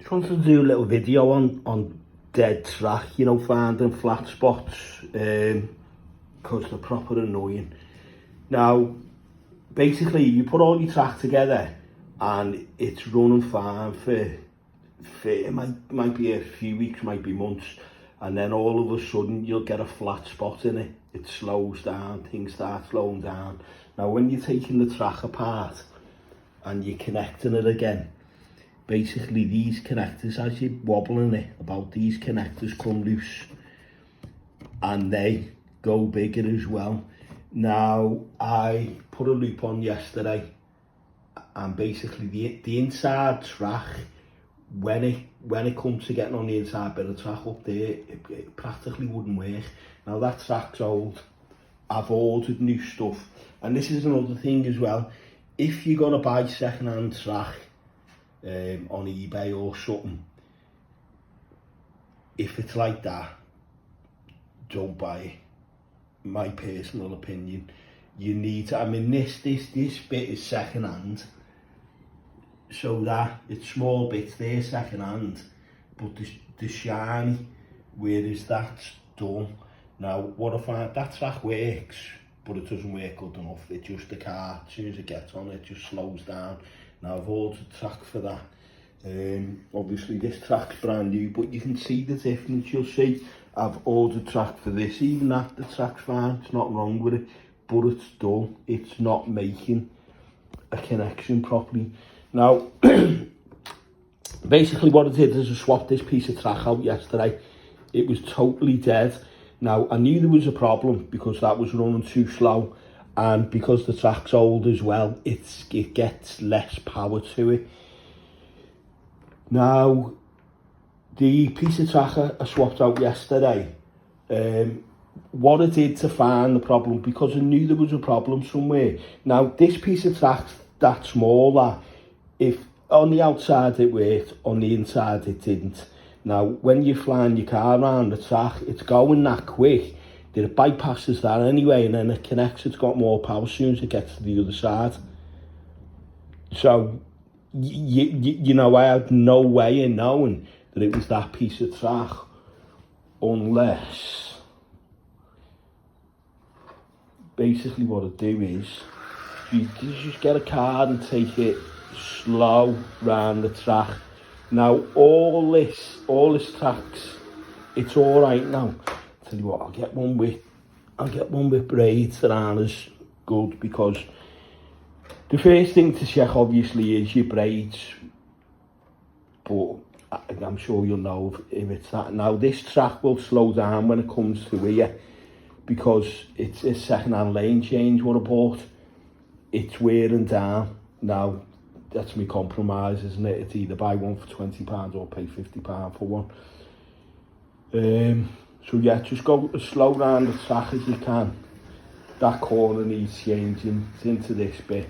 Just wanted to do a little video on dead track, you know, finding flat spots, because they're proper annoying. Now, basically, you put all your track together and it's running fine for it might be a few weeks, might be months, and then all of a sudden you'll get a flat spot in it. It slows down, things start slowing down. Now, when you're taking the track apart and you're connecting it again, basically these connectors, as you're wobbling it about, these connectors come loose and they go bigger as well. Now, I put a loop on yesterday, and basically the inside track, when it comes to getting on the inside bit of track up there, it practically wouldn't work. Now that track's old. I've ordered new stuff, and this is another thing as well. If you're gonna buy second-hand track on eBay or something, if it's like that, don't buy it. My personal opinion. You need to, I mean, this bit is second-hand, so that it's small bits there second-hand, but the shiny, whereas that's done. Now, what I find, that track works, but it doesn't work good enough. It just, the car, as soon as it gets on, it just slows down. Now, I've ordered track for that. Obviously, this track's brand new, but you can see the difference. You'll see I've ordered track for this. Even that, the track's fine. It's not wrong with it, but it's dull. It's not making a connection properly. Now, basically what I did is I swapped this piece of track out yesterday. It was totally dead. Now, I knew there was a problem because that was running too slow, and because the track's old as well, it gets less power to it. Now, the piece of track I swapped out yesterday, what I did to find the problem, because I knew there was a problem somewhere. Now, this piece of track's that small that if on the outside it worked, on the inside it didn't. Now, when you're flying your car around the track, it's going that quick that it bypasses that anyway, and then it connects, it's got more power as soon as it gets to the other side. So, you know, I had no way of knowing that it was that piece of track, unless, basically what I do is, you just get a card and take it slow round the track. Now, all this tracks, it's all right now. Tell you what, I'll get one with braids that aren't as good, because the first thing to check obviously is your braids, but I'm sure you'll know if it's that. Now, this track will slow down when it comes to here, because it's a second-hand lane change what I bought. It's wearing down. Now, that's my compromise, isn't it? It's either buy one for £20 or pay £50 for one. So yeah, just go as slow round the track as you can. That corner needs changing. It's into this bit.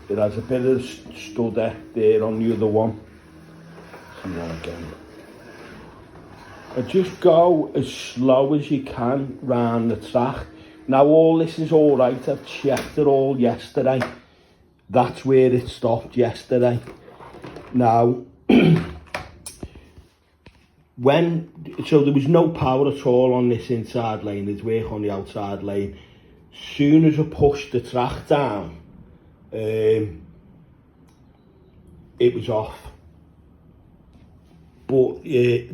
It has a bit of stutter there on the other one. See that again. And just go as slow as you can round the track. Now, all this is all right. I've checked it all yesterday. That's where it stopped yesterday. Now, so there was no power at all on this inside lane. There's work on the outside lane. Soon as I pushed the track down, it was off. But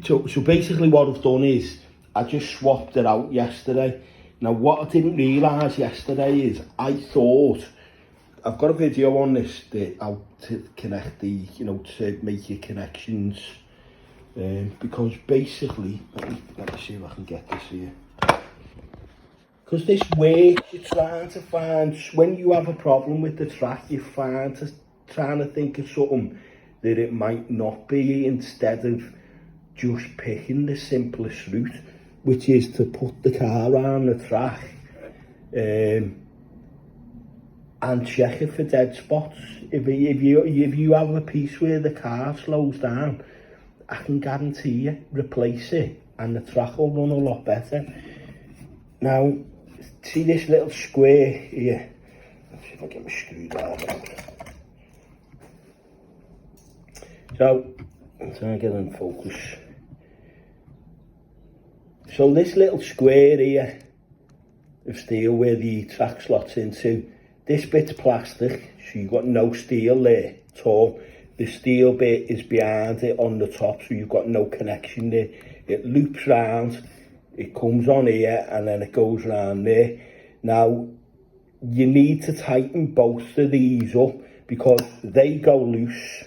so basically what I've done is I just swapped it out yesterday. Now, what I didn't realise yesterday is I thought, I've got a video on this, how to connect the, you know, to make your connections. Because basically, let me see if I can get this here. Because this way, you're trying to find, when you have a problem with the track, you're trying to think of something that it might not be, instead of just picking the simplest route, which is to put the car on the track and check it for dead spots. If you have a piece where the car slows down, I can guarantee you, replace it and the track will run a lot better. Now, see this little square here? Let's see if I get my screwdriver out. So, I'm trying to get in focus. So this little square here of steel where the track slots into, this bit's plastic, so you've got no steel there at all. The steel bit is behind it on the top, so you've got no connection there. It loops round, it comes on here, and then it goes round there. Now, you need to tighten both of these up because they go loose.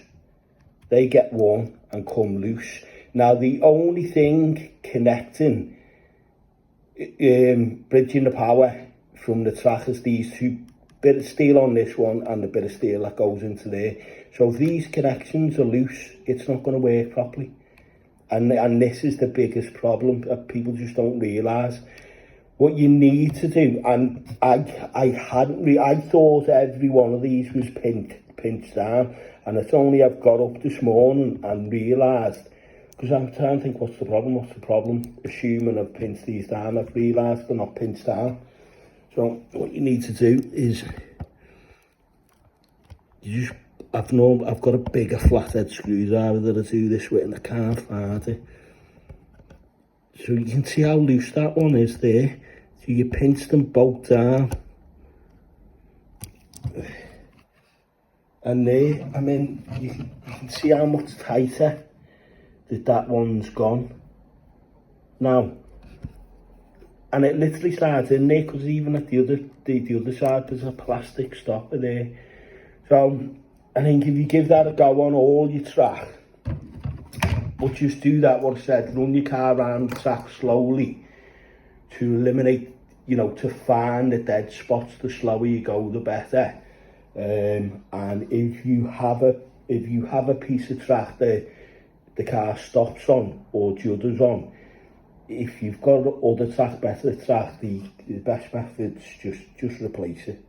They get worn and come loose. Now, the only thing connecting, bridging the power from the track is these two, bit of steel on this one and the bit of steel that goes into there. So if these connections are loose, it's not going to work properly. And this is the biggest problem that people just don't realise. What you need to do, and I thought every one of these was pinched down, and it's only I've got up this morning and realised, because I'm trying to think what's the problem, assuming I've pinched these down, I've realised they're not pinched down. So what you need to do is, I've got a bigger flathead screwdriver that I do this with and I can't find it. So you can see how loose that one is there. So you pinch them both down. And there, I mean, you can see how much tighter that one's gone. Now, and it literally starts in there because even at the other side there's a plastic stopper there. So I think if you give that a go on all your track, but just do that, what I said, run your car around the track slowly to eliminate, to find the dead spots. The slower you go, the better. And if you have a piece of track that the car stops on or judders on, if you've got other track, better track, the best method's just replace it.